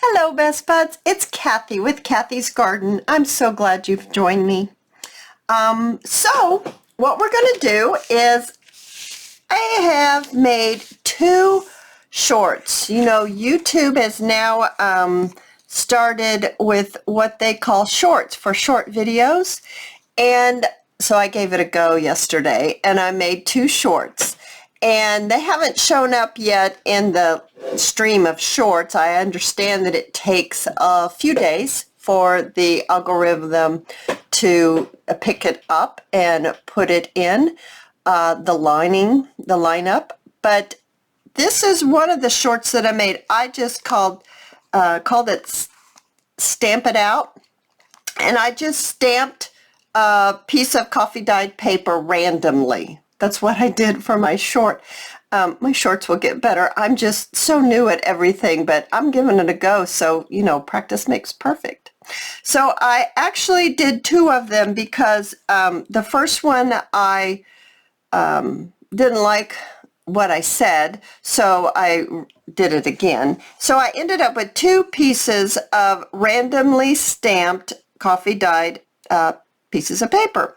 Hello, Best Buds. It's Cathy with Cathy's Garden. I'm so glad you've joined me. So what we're going to do is I have made two shorts. You know, YouTube has now started with what they call shorts for short videos. And so I gave it a go yesterday and I made two shorts. And they haven't shown up yet in the stream of shorts. I understand that it takes a few days for the algorithm to pick it up and put it in the lineup. But this is one of the shorts that I made. I just called it Stamp It Out. And I just stamped a piece of coffee dyed paper randomly. That's what I did for my short. My shorts will get better. I'm just so new at everything, but I'm giving it a go. So, you know, practice makes perfect. So I actually did two of them because the first one I didn't like what I said, so I did it again. So I ended up with two pieces of randomly stamped coffee dyed pieces of paper.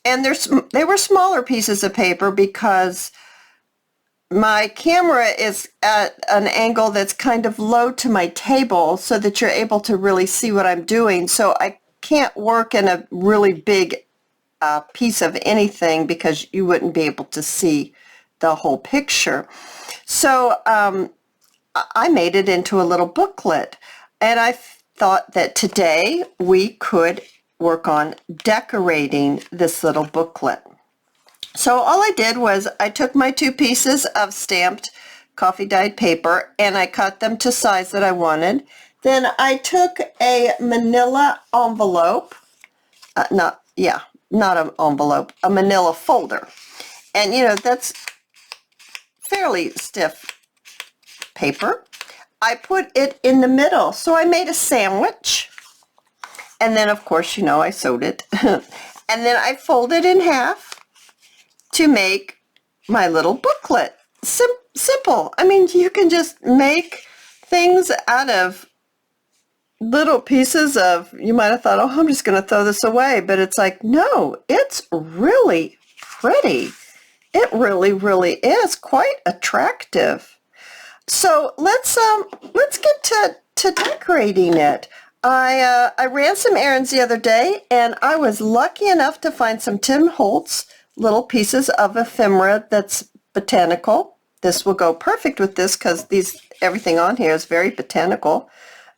And they were smaller pieces of paper because my camera is at an angle that's kind of low to my table so that you're able to really see what I'm doing. So I can't work in a really big piece of anything because you wouldn't be able to see the whole picture. So I made it into a little booklet, and I thought that today we could work on decorating this little booklet. So all I did was I took my two pieces of stamped coffee dyed paper and I cut them to size that I wanted. Then I took a manila envelope, not an envelope, a manila folder. And you know, that's fairly stiff paper. I put it in the middle. So I made a sandwich. And then, of course, you know, I sewed it. And then I folded in half to make my little booklet. Simple. I mean, you can just make things out of little pieces of, you might have thought, oh, I'm just going to throw this away. But it's like, no, it's really pretty. It really, really is quite attractive. So let's get to decorating it. I ran some errands the other day, and I was lucky enough to find some Tim Holtz little pieces of ephemera that's botanical. This will go perfect with this because everything on here is very botanical.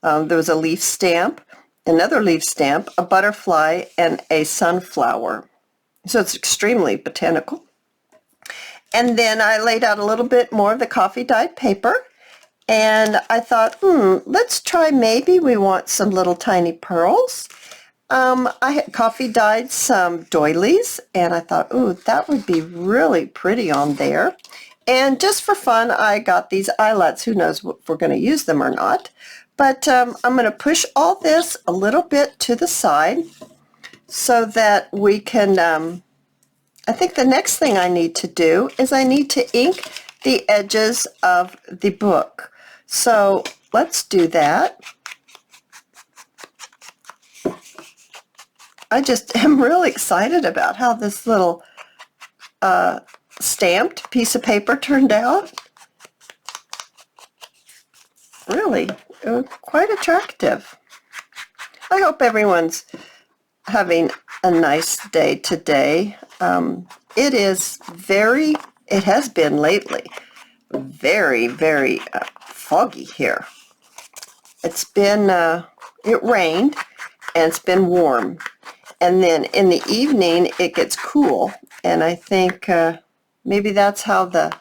There was a leaf stamp, another leaf stamp, a butterfly, and a sunflower. So it's extremely botanical. And then I laid out a little bit more of the coffee dyed paper. And I thought, let's try, maybe we want some little tiny pearls. I had coffee dyed some doilies, and I thought, ooh, that would be really pretty on there. And just for fun, I got these eyelets. Who knows if we're going to use them or not. But I'm going to push all this a little bit to the side so that we can, I think the next thing I need to do is I need to ink the edges of the book. So let's do that. I just am really excited about how this little stamped piece of paper turned out. Really, quite attractive. I hope everyone's having a nice day today. It has been lately very, very foggy here. It's been, it rained and it's been warm. And then in the evening it gets cool. And I think maybe that's how the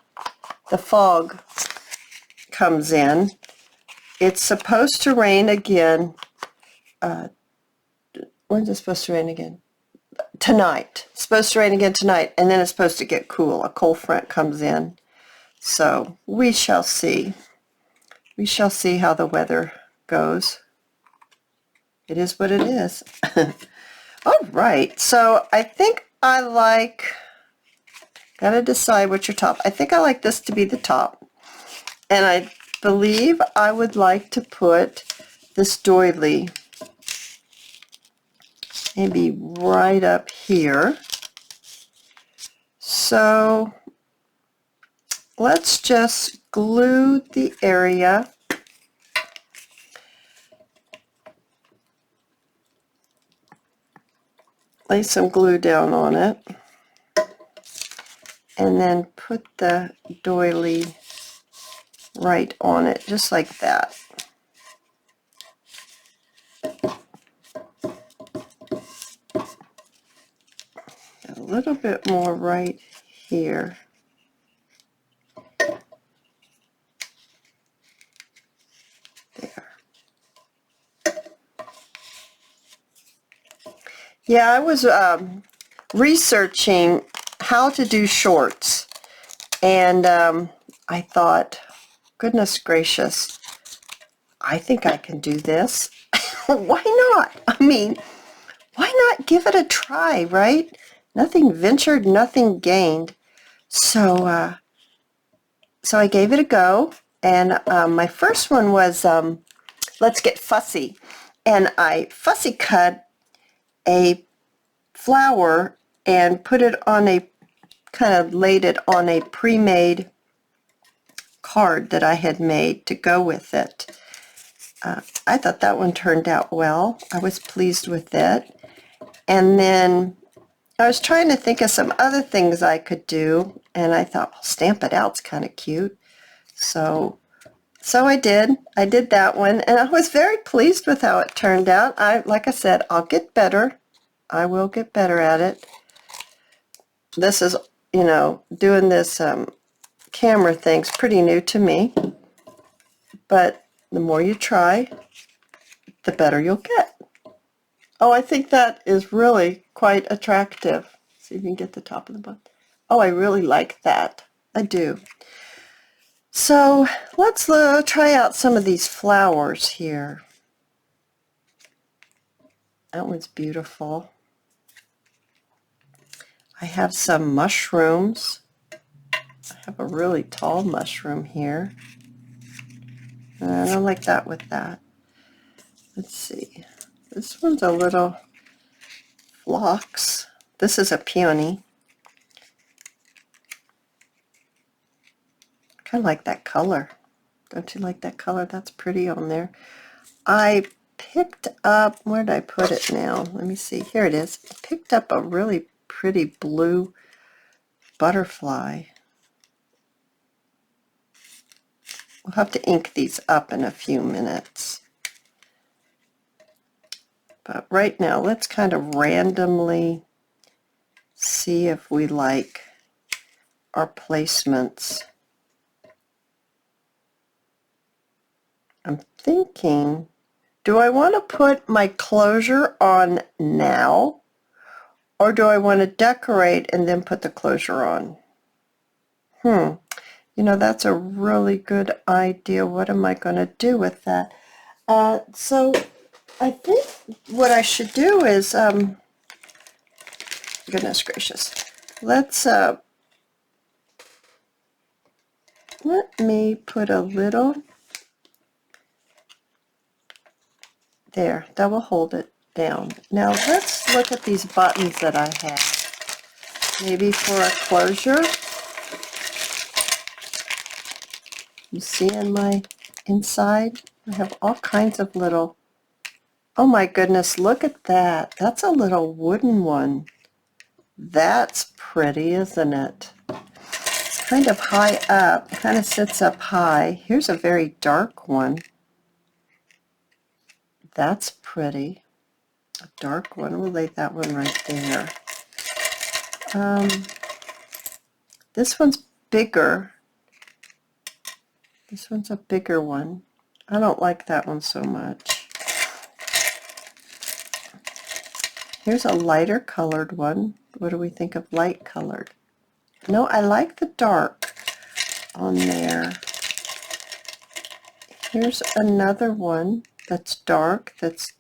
fog comes in. It's supposed to rain again. When's it supposed to rain again? Tonight. It's supposed to rain again tonight. And then it's supposed to get cool. A cold front comes in. So we shall see. We shall see how the weather goes. It is what it is. All right, so I think I like, gotta decide what's your top. I think I like this to be the top. And I believe I would like to put this doily maybe right up here. So let's just glue the area. Lay some glue down on it. And then put the doily right on it, just like that. A little bit more right here. There. Yeah, I was researching how to do shorts, and I thought, goodness gracious, I think I can do this. Why not? I mean, why not give it a try, right? Nothing ventured, nothing gained. So, so I gave it a go, and my first one was let's get fussy, and I fussy cut a flower and put it on a, kind of laid it on a pre-made card that I had made to go with it. I thought that one turned out well. I was pleased with it. And then I was trying to think of some other things I could do, and I thought, well, stamp it out's kind of cute. So I did. I did that one, and I was very pleased with how it turned out. Like I said, I'll get better. I will get better at it. This is, you know, doing this camera thing's pretty new to me, but the more you try, the better you'll get. Oh, I think that is really quite attractive. See if you can get the top of the button. Oh, I really like that. I do. So let's try out some of these flowers here. That one's beautiful. I have some mushrooms. I have a really tall mushroom here. I don't like that with that. Let's see. This one's a little phlox. This is a peony. I kind of like that color. Don't you like that color? That's pretty on there. I picked up, where did I put it now? Let me see. Here it is. I picked up a really pretty blue butterfly. We'll have to ink these up in a few minutes. But right now, let's kind of randomly see if we like our placements. I'm thinking, do I want to put my closure on now, or do I want to decorate and then put the closure on? You know, that's a really good idea. What am I going to do with that? So I think what I should do is, goodness gracious, let's, let me put a little, there, that will hold it down. Now let's look at these buttons that I have. Maybe for a closure. You see in my inside, I have all kinds of little, oh my goodness, look at that. That's a little wooden one. That's pretty, isn't it? It's kind of high up, kind of sits up high. Here's a very dark one. That's pretty. A dark one. We'll lay that one right there. This one's bigger. This one's a bigger one. I don't like that one so much. Here's a lighter colored one. What do we think of light colored? No, I like the dark on there. Here's another one that's dark, that's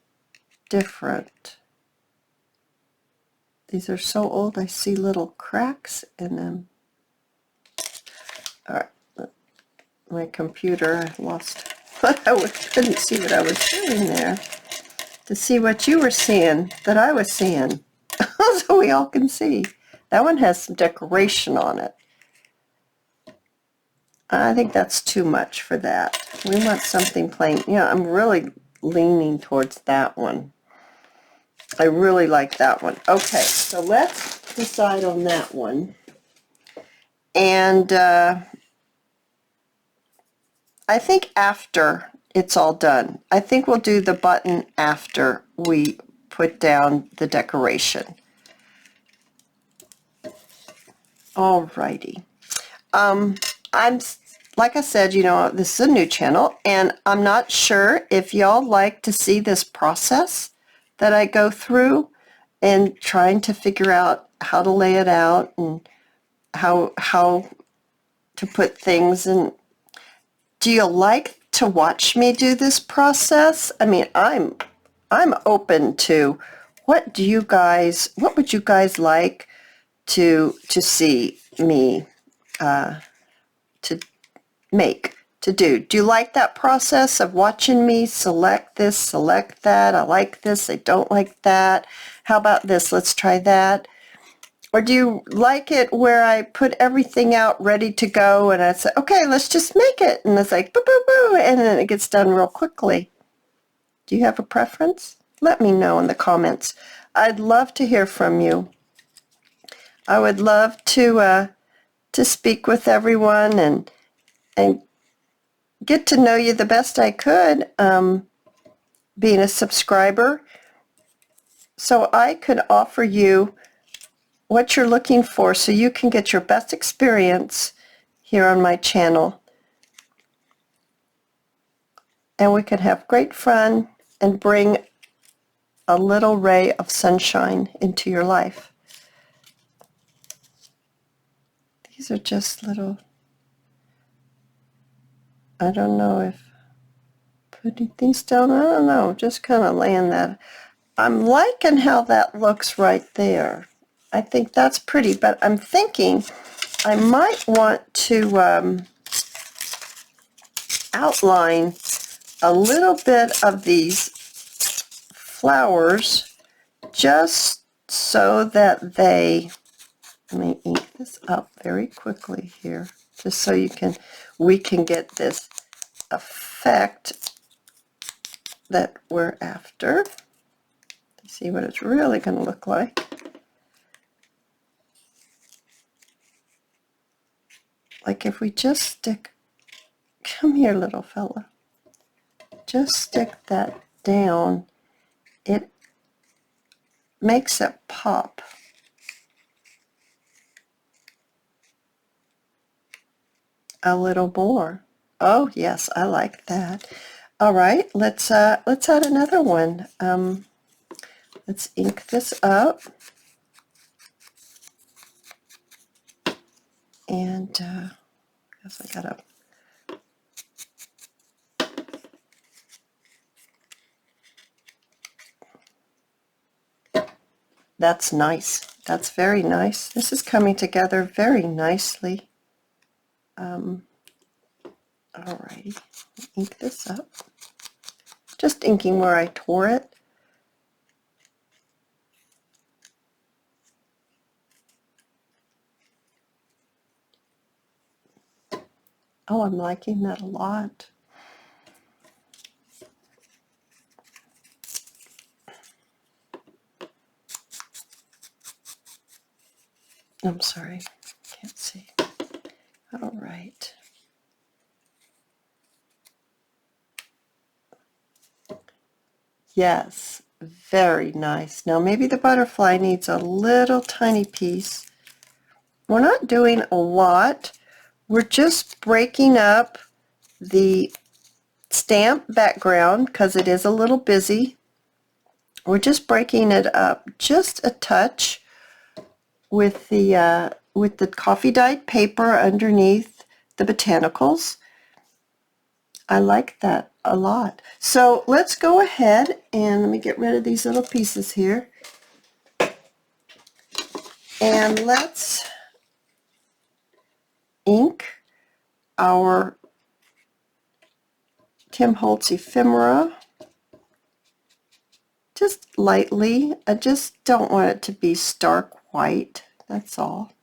different. These are so old, I see little cracks in them. All right, my computer, I lost I couldn't see what I was doing there to see what you were seeing that I was seeing. So we all can see. That one has some decoration on it. I think that's too much for that. We want something plain. Yeah, I'm really leaning towards that one. I really like that one. Okay, so let's decide on that one. And I think after it's all done, I think we'll do the button after we put down the decoration. Alrighty. I'm, like I said, you know, this is a new channel, and I'm not sure if y'all like to see this process that I go through and trying to figure out how to lay it out and how to put things in. Do you like to watch me do this process? I mean, I'm open to what would you guys like to see me to make, to do? Do you like that process of watching me select this, select that? I like this, I don't like that. How about this? Let's try that. Or do you like it where I put everything out ready to go and I say, okay, let's just make it. And it's like, boo, boo, boo, and then it gets done real quickly. Do you have a preference? Let me know in the comments. I'd love to hear from you. I would love to speak with everyone and get to know you the best I could, being a subscriber, so I could offer you what you're looking for so you can get your best experience here on my channel. And we can have great fun and bring a little ray of sunshine into your life. These are just little, I don't know if putting things down, I don't know, just kind of laying that. I'm liking how that looks right there. I think that's pretty, but I'm thinking I might want to outline a little bit of these flowers just so that they, let me ink this up very quickly here, just so we can get this effect that we're after. See what it's really going to look like. Like if we just stick, come here little fella, just stick that down, it makes it pop. A little more. Oh yes, I like that. All right, let's add another one. Let's ink this up, and I guess I gotta. That's nice. That's very nice. This is coming together very nicely. Alrighty, ink this up. Just inking where I tore it. Oh, I'm liking that a lot. I'm sorry, can't see. All right. Yes, very nice. Now maybe the butterfly needs a little tiny piece. We're not doing a lot. We're just breaking up the stamp background because it is a little busy. We're just breaking it up just a touch with the coffee dyed paper underneath the botanicals. I like that a lot. So let's go ahead and let me get rid of these little pieces here. And let's ink our Tim Holtz ephemera, just lightly. I just don't want it to be stark white, that's all.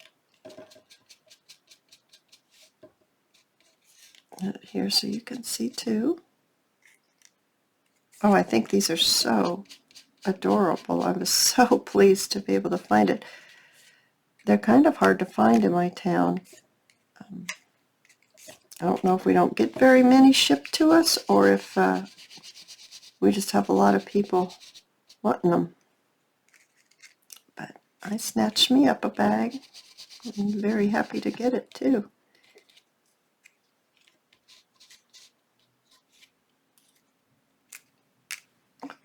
Here so you can see too. Oh, I think these are so adorable. I was so pleased to be able to find it. They're kind of hard to find in my town. I don't know if we don't get very many shipped to us or if we just have a lot of people wanting them. But I snatched me up a bag. I'm very happy to get it too.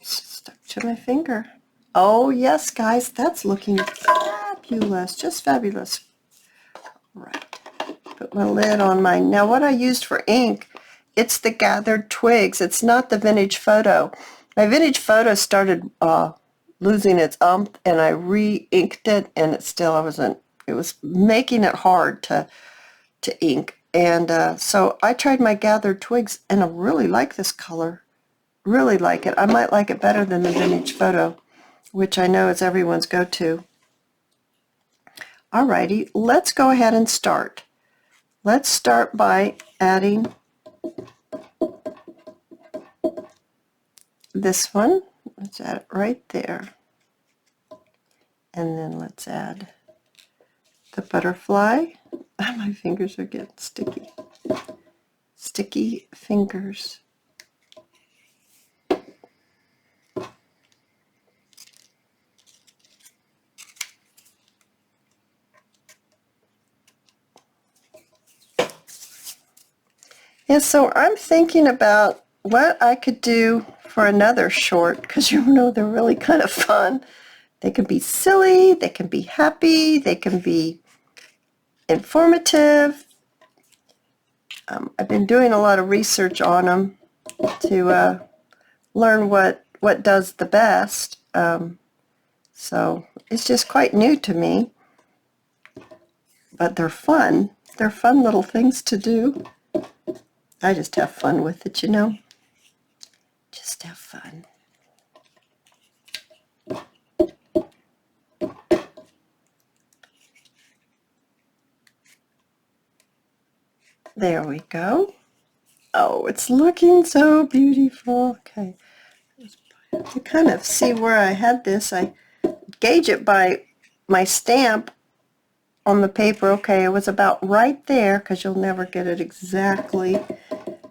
Stuck to my finger. Oh yes, guys, that's looking fabulous, just fabulous. Right, put my lid on mine. Now what I used for ink, it's the gathered twigs. It's not the vintage photo. My vintage photo started losing its and I re-inked it, and it was making it hard to ink. And so I tried my gathered twigs, and I really like this color. Really like it. I might like it better than the vintage photo, which I know is everyone's go-to. Alrighty, let's go ahead and start. Let's start by adding this one. Let's add it right there. And then let's add the butterfly. My fingers are getting sticky. Sticky fingers. Yeah, so I'm thinking about what I could do for another short, because you know they're really kind of fun. They can be silly, they can be happy, they can be informative. I've been doing a lot of research on them to learn what does the best. So it's just quite new to me, but they're fun. They're fun little things to do. I just have fun with it, you know. Just have fun. There we go. Oh, it's looking so beautiful. Okay. To kind of see where I had this, I gauge it by my stamp on the paper. Okay, it was about right there, because you'll never get it exactly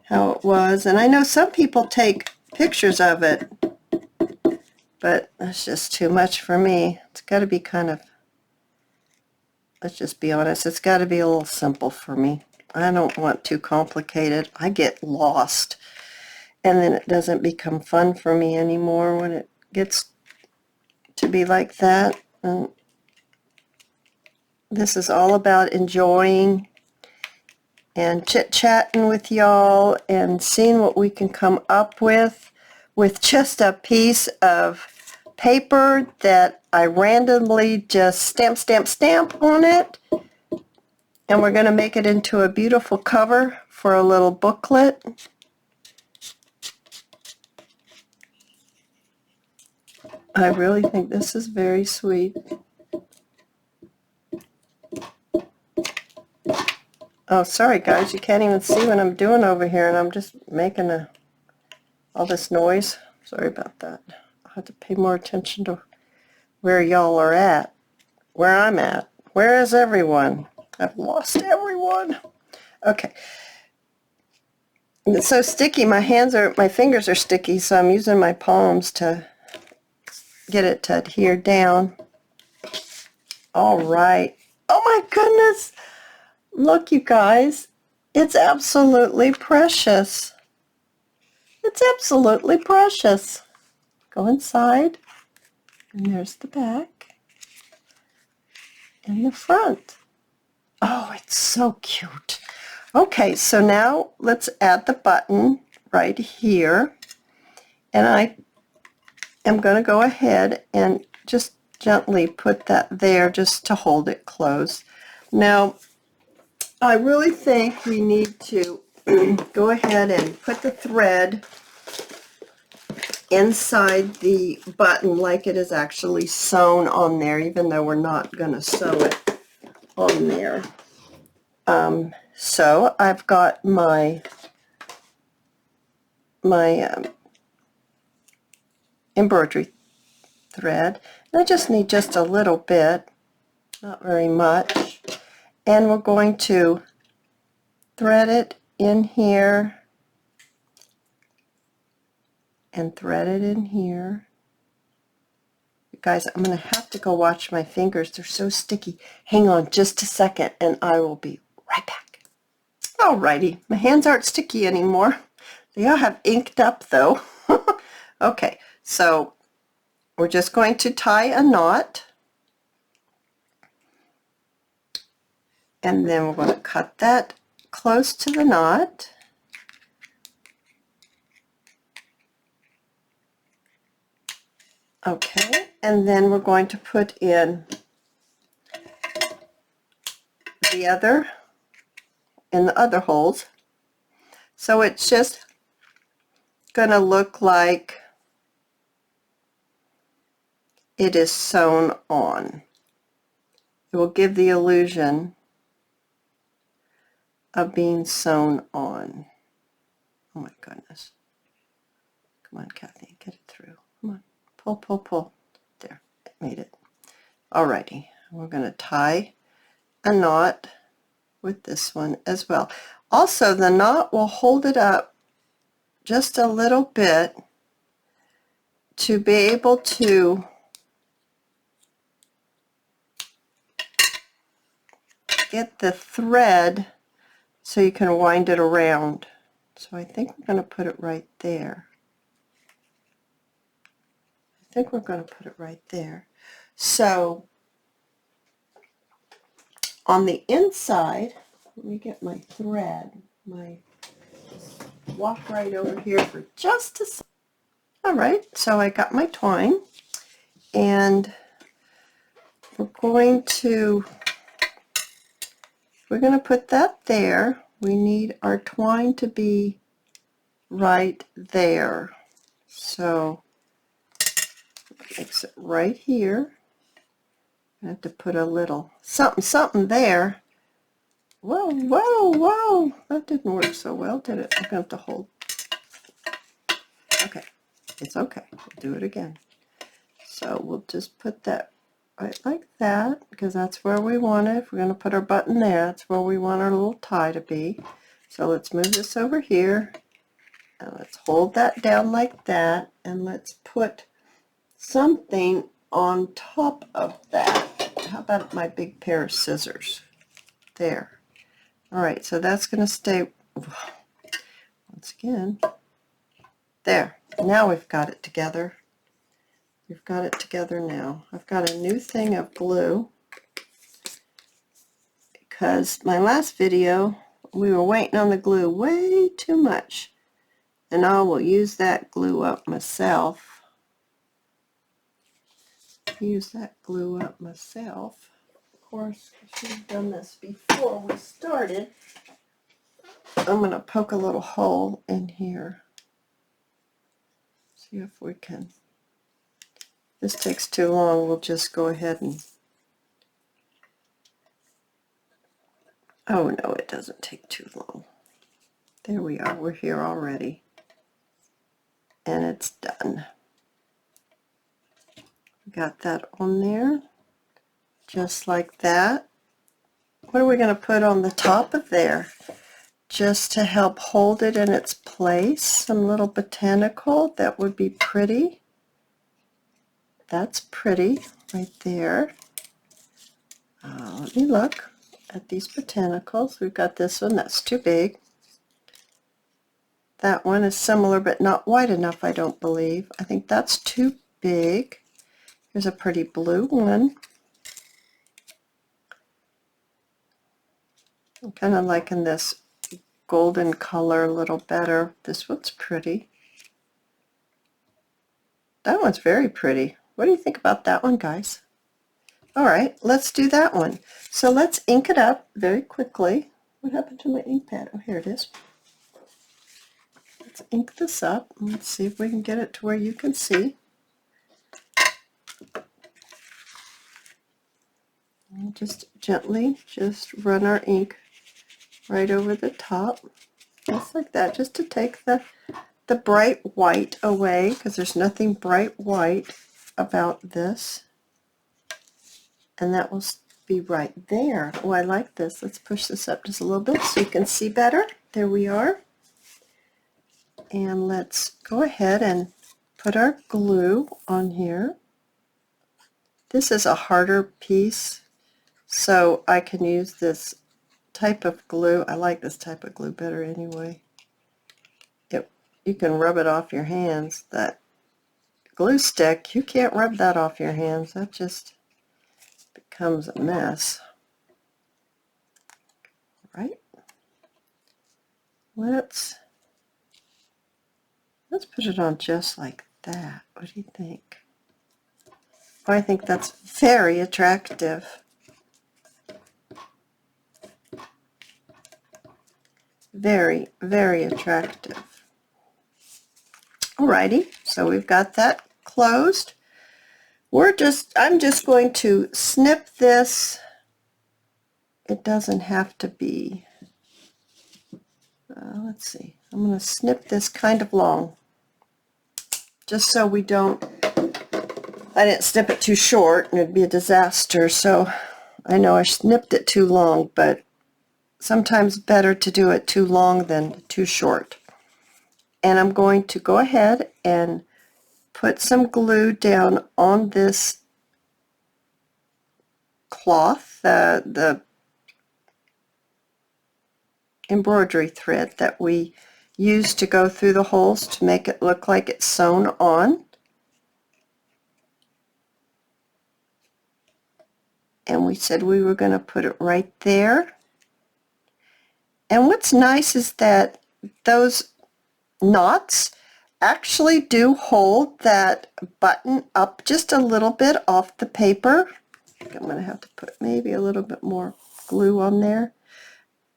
how it was. And I know some people take pictures of it, but that's just too much for me. It's got to be kind of, let's just be honest, it's got to be a little simple for me. I don't want too complicated. I get lost, and then it doesn't become fun for me anymore when it gets to be like that. And this is all about enjoying and chit-chatting with y'all and seeing what we can come up with just a piece of paper that I randomly just stamp on it. And we're going to make it into a beautiful cover for a little booklet. I really think this is very sweet. Oh, sorry guys, you can't even see what I'm doing over here, and I'm just making all this noise. Sorry about that. I'll have to pay more attention to where y'all are at, where I'm at. Where is everyone? I've lost everyone. Okay. It's so sticky. My fingers are sticky, so I'm using my palms to get it to adhere down. All right. Oh my goodness. Look, you guys. It's absolutely precious. It's absolutely precious. Go inside, and there's the back and the front. Oh, it's so cute. Okay, so now let's add the button right here, and I am going to go ahead and just gently put that there just to hold it closed. Now, I really think we need to go ahead and put the thread inside the button like it is actually sewn on there, even though we're not going to sew it on there. So I've got my embroidery thread, and I just need just a little bit, not very much, and we're going to thread it in here and thread it in here. Guys, I'm going to have to go watch my fingers. They're so sticky. Hang on just a second and I will be right back. Alrighty, my hands aren't sticky anymore. They all have inked up though. Okay, so we're just going to tie a knot, and then we're going to cut that close to the knot. Okay, and then we're going to put in the other in the other holes. So it's just going to look like it is sewn on. It will give the illusion of being sewn on. Oh my goodness. Come on, Cathy, get it through. Come on, pull, pull, pull. There, it made it. Alrighty, we're going to tie a knot with this one as well. Also, the knot will hold it up just a little bit to be able to get the thread so you can wind it around. So I think we're going to put it right there. I think we're going to put it right there. So on the inside, let me get my thread, walk right over here for just a second. All right, so I got my twine, and we're going to put that there. We need our twine to be right there. So fix it right here. I have to put a little something there. Whoa, whoa, whoa! That didn't work so well, did it? I'm going to have to hold. Okay, it's okay. We'll do it again. So we'll just put that right like that, because that's where we want it. If we're going to put our button there, that's where we want our little tie to be. So let's move this over here, and let's hold that down like that, and let's put something on top of that. How about my big pair of scissors? There. All right, so that's going to stay, once again, there. Now we've got it together. We've got it together now. I've got a new thing of glue, because my last video, we were waiting on the glue way too much, and I will use that glue up myself. Of course, I should have done this before we started. I'm going to poke a little hole in here. See if we can. If this takes too long, we'll just go ahead and... Oh no, it doesn't take too long. There we are. We're here already. And it's done. Got that on there. Just like that. What are we going to put on the top of there? Just to help hold it in its place, some little botanical. That would be pretty. That's pretty right there. Let me look at these botanicals. We've got this one. That's too big. That one is similar but not wide enough, I don't believe. I think that's too big. Here's a pretty blue one. I'm kind of liking this golden color a little better. This one's pretty. That one's very pretty. What do you think about that one, guys? All right, let's do that one. So let's ink it up very quickly. What happened to my ink pad? Oh, here it is. let's ink this up. Let's see if we can get it to where you can see. And just gently just run our ink right over the top, just like that, just to take the bright white away, because there's nothing bright white about this. And that will be right there. Oh, I like this. Let's push this up just a little bit so you can see better. There we are. And let's go ahead and put our glue on here. This is a harder piece, so I can use this type of glue. I like this type of glue better anyway. You can rub it off your hands. That glue stick, you can't rub that off your hands. That just becomes a mess. Right? Let's put it on just like that. What do you think? Oh, I think that's very attractive. Very, very attractive. Alrighty, so we've got that closed. I'm just going to snip this. It doesn't have to be, let's see, I'm going to snip this kind of long, just so we don't, I didn't snip it too short and it'd be a disaster, so I know I snipped it too long, but sometimes better to do it too long than too short. And I'm going to go ahead and put some glue down on this cloth, the embroidery thread that we use to go through the holes to make it look like it's sewn on. And we said we were going to put it right there. And what's nice is that those knots actually do hold that button up just a little bit off the paper. I think I'm going to have to put maybe a little bit more glue on there.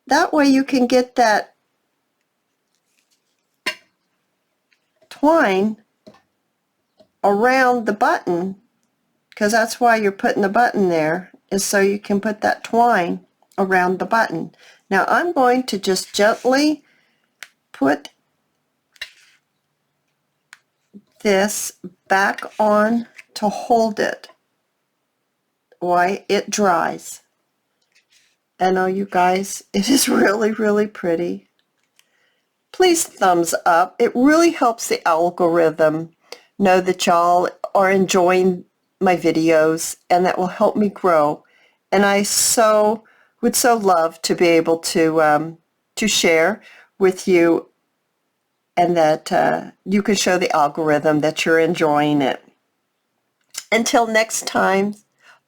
That way you can get that twine around the button, because that's why you're putting the button there, is so you can put that twine around the button. Now I'm going to just gently put this back on to hold it while it dries. I know, you guys, it is really, really pretty. Please thumbs up. It really helps the algorithm know that y'all are enjoying my videos, and that will help me grow. And I would so love to be able to share with you, and that you can show the algorithm that you're enjoying it. Until next time,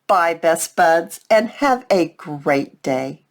bye, best buds, and have a great day.